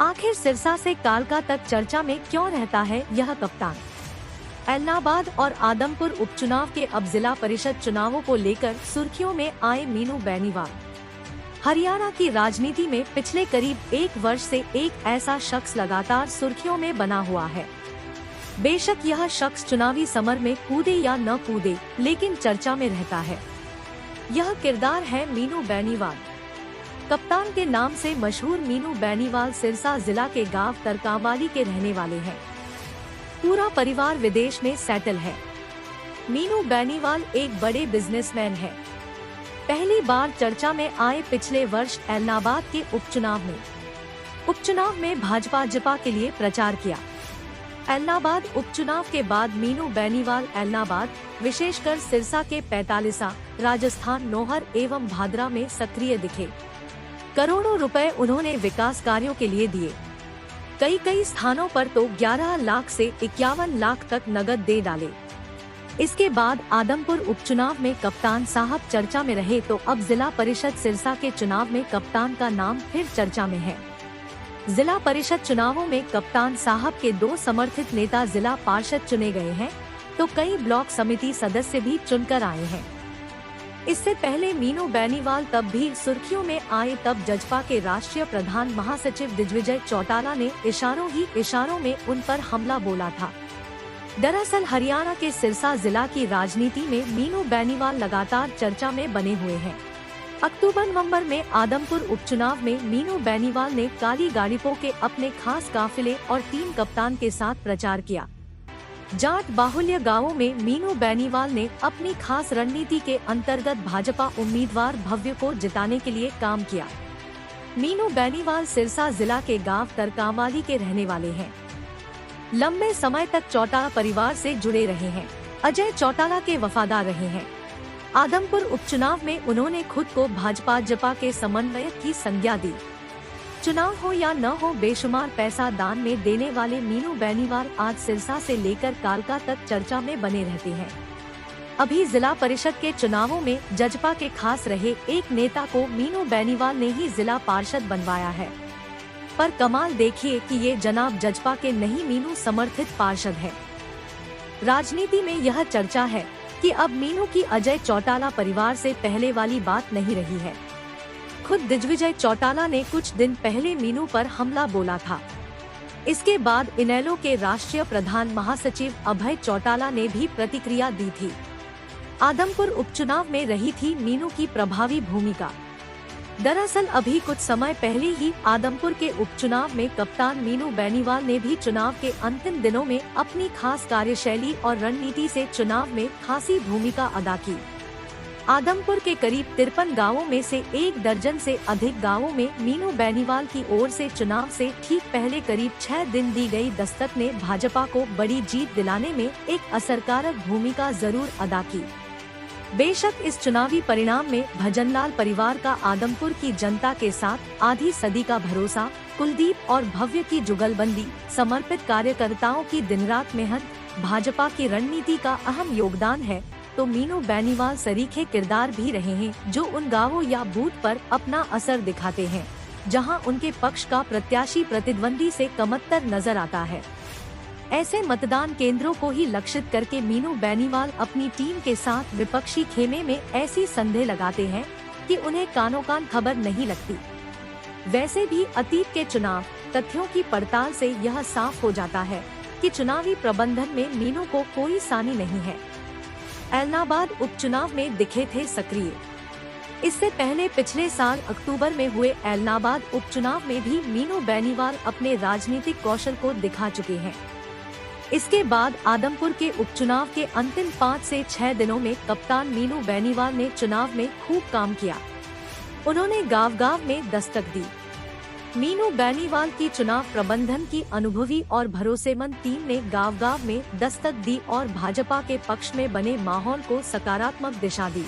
आखिर सिरसा से कालका तक चर्चा में क्यों रहता है यह कप्तान? ऐलनाबाद और आदमपुर उपचुनाव के अब जिला परिषद चुनावों को लेकर सुर्खियों में आए मीनू बेनीवाल। हरियाणा की राजनीति में पिछले करीब एक वर्ष से एक ऐसा शख्स लगातार सुर्खियों में बना हुआ है। बेशक यह शख्स चुनावी समर में कूदे या न कूदे, लेकिन चर्चा में रहता है। यह किरदार है मीनू बेनीवाल। कप्तान के नाम से मशहूर मीनू बेनीवाल सिरसा जिला के गांव तरकावाली के रहने वाले हैं। पूरा परिवार विदेश में सेटल है। मीनू बेनीवाल एक बड़े बिजनेसमैन है। पहली बार चर्चा में आए पिछले वर्ष ऐलनाबाद के उपचुनाव में भाजपा के लिए प्रचार किया। ऐलनाबाद उपचुनाव के बाद मीनू बेनीवाल ऐलनाबाद, विशेषकर सिरसा के 45, राजस्थान, नौहर एवं भादरा में सक्रिय दिखे। करोड़ों रुपए उन्होंने विकास कार्यों के लिए दिए। कई स्थानों पर तो 11 लाख से 51 लाख तक नगद दे डाले। इसके बाद आदमपुर उपचुनाव में कप्तान साहब चर्चा में रहे तो अब जिला परिषद सिरसा के चुनाव में कप्तान का नाम फिर चर्चा में है। जिला परिषद चुनावों में कप्तान साहब के 2 समर्थित नेता जिला पार्षद चुने गए हैं, तो कई ब्लॉक समिति सदस्य भी चुनकर आए हैं। इससे पहले मीनू बेनीवाल तब भी सुर्खियों में आए तब जजपा के राष्ट्रीय प्रधान महासचिव दिग्विजय चौटाला ने इशारों में उन पर हमला बोला था। दरअसल हरियाणा के सिरसा जिला की राजनीति में मीनू बेनीवाल लगातार चर्चा में बने हुए हैं। अक्टूबर-नवंबर में आदमपुर उपचुनाव में मीनू बेनीवाल ने काली गाड़ियों के अपने खास काफिले और टीम कप्तान के साथ प्रचार किया। जाट बाहुल्य गांवों में मीनू बेनीवाल ने अपनी खास रणनीति के अंतर्गत भाजपा उम्मीदवार भव्य को जिताने के लिए काम किया। मीनू बेनीवाल सिरसा जिला के गांव तरकावाली के रहने वाले हैं। लंबे समय तक चौटाला परिवार से जुड़े रहे हैं। अजय चौटाला के वफादार रहे हैं। आदमपुर उपचुनाव में उन्होंने खुद को भाजपा के समन्वयक की संज्ञा दी। चुनाव हो या न हो, बेशुमार पैसा दान में देने वाले मीनू बेनीवाल आज सिरसा से लेकर कालका तक चर्चा में बने रहते हैं। अभी जिला परिषद के चुनावों में जजपा के खास रहे एक नेता को मीनू बेनीवाल ने ही जिला पार्षद बनवाया है। पर कमाल देखिए कि ये जनाब जजपा के नहीं मीनू समर्थित पार्षद है। राजनीति में यह चर्चा है कि अब मीनू की अजय चौटाला परिवार से पहले वाली बात नहीं रही है। खुद दिग्विजय चौटाला ने कुछ दिन पहले मीनू पर हमला बोला था। इसके बाद इनेलो के राष्ट्रीय प्रधान महासचिव अभय चौटाला ने भी प्रतिक्रिया दी थी। आदमपुर उपचुनाव में रही थी मीनू की प्रभावी भूमिका। दरअसल अभी कुछ समय पहले ही आदमपुर के उपचुनाव में कप्तान मीनू बेनीवाल ने भी चुनाव के अंतिम दिनों में अपनी खास कार्यशैली और रणनीति से चुनाव में खासी भूमिका अदा की। आदमपुर के करीब 53 गांवों में से 1 दर्जन से अधिक गांवों में मीनू बेनीवाल की ओर से चुनाव से ठीक पहले करीब 6 दिन दी गई दस्तक ने भाजपा को बड़ी जीत दिलाने में एक असरकारक भूमिका जरूर अदा की। बेशक इस चुनावी परिणाम में भजनलाल परिवार का आदमपुर की जनता के साथ आधी सदी का भरोसा, कुलदीप और भव्य की जुगलबंदी, समर्पित कार्यकर्ताओं की दिन रात मेहनत, भाजपा की रणनीति का अहम योगदान है, तो मीनू बेनीवाल सरीखे किरदार भी रहे हैं जो उन गांवों या बूथ पर अपना असर दिखाते हैं जहां उनके पक्ष का प्रत्याशी प्रतिद्वंदी से कमतर नजर आता है। ऐसे मतदान केंद्रों को ही लक्षित करके मीनू बेनीवाल अपनी टीम के साथ विपक्षी खेमे में ऐसी संदेह लगाते हैं कि उन्हें कानो कान खबर नहीं लगती। वैसे भी अतीत के चुनाव तथ्यों की पड़ताल से यह साफ हो जाता है कि चुनावी प्रबंधन में मीनू को कोई सानी नहीं है। ऐलनाबाद उपचुनाव में दिखे थे सक्रिय। इससे पहले पिछले साल अक्टूबर में हुए ऐलनाबाद उपचुनाव में भी मीनू बेनीवाल अपने राजनीतिक कौशल को दिखा चुके हैं। इसके बाद आदमपुर के उपचुनाव के अंतिम 5 से 6 दिनों में कप्तान मीनू बेनीवाल ने चुनाव में खूब काम किया। उन्होंने गांव-गांव में दस्तक दी। मीनू बेनीवाल की चुनाव प्रबंधन की अनुभवी और भरोसेमंद टीम ने गांव-गांव में दस्तक दी और भाजपा के पक्ष में बने माहौल को सकारात्मक दिशा दी।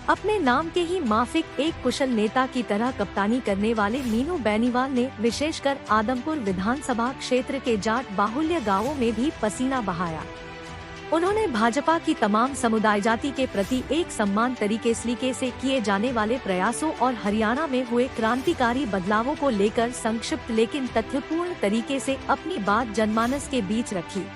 अपने नाम के ही माफिक एक कुशल नेता की तरह कप्तानी करने वाले मीनू बेनीवाल ने विशेषकर आदमपुर विधानसभा क्षेत्र के जाट बाहुल्य गांवों में भी पसीना बहाया। उन्होंने भाजपा की तमाम समुदाय जाति के प्रति एक समान तरीके से किए जाने वाले प्रयासों और हरियाणा में हुए क्रांतिकारी बदलावों को लेकर संक्षिप्त लेकिन तथ्यपूर्ण तरीके से अपनी बात जनमानस के बीच रखी।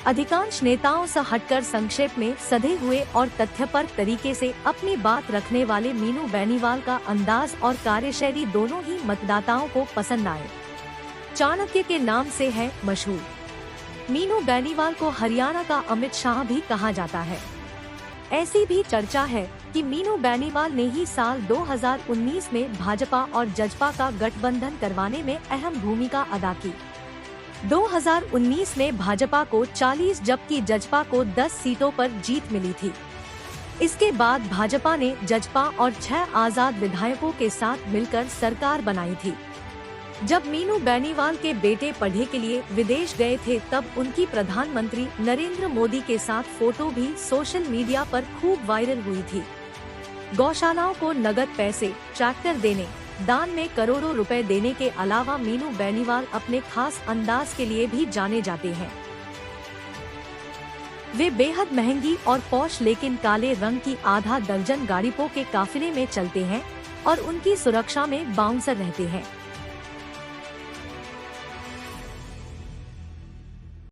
अधिकांश नेताओं से हटकर संक्षेप में सधे हुए और तथ्यपर तरीके से अपनी बात रखने वाले मीनू बेनीवाल का अंदाज और कार्यशैली दोनों ही मतदाताओं को पसंद आए। चाणक्य के नाम से है मशहूर मीनू बेनीवाल को हरियाणा का अमित शाह भी कहा जाता है। ऐसी भी चर्चा है कि मीनू बेनीवाल ने ही साल 2019 में भाजपा और जजपा का गठबंधन करवाने में अहम भूमिका अदा की। 2019 में भाजपा को 40 जबकि जजपा को 10 सीटों पर जीत मिली थी। इसके बाद भाजपा ने जजपा और 6 आजाद विधायकों के साथ मिलकर सरकार बनाई थी। जब मीनू बेनीवाल के बेटे पढ़े के लिए विदेश गए थे तब उनकी प्रधानमंत्री नरेंद्र मोदी के साथ फोटो भी सोशल मीडिया पर खूब वायरल हुई थी। गौशालाओं को नगद पैसे, ट्रैक्टर देने, दान में करोड़ों रुपए देने के अलावा मीनू बेनीवाल अपने खास अंदाज के लिए भी जाने जाते हैं। वे बेहद महंगी और पॉश लेकिन काले रंग की आधा दर्जन गाड़ियों के काफिले में चलते हैं और उनकी सुरक्षा में बाउंसर रहते हैं।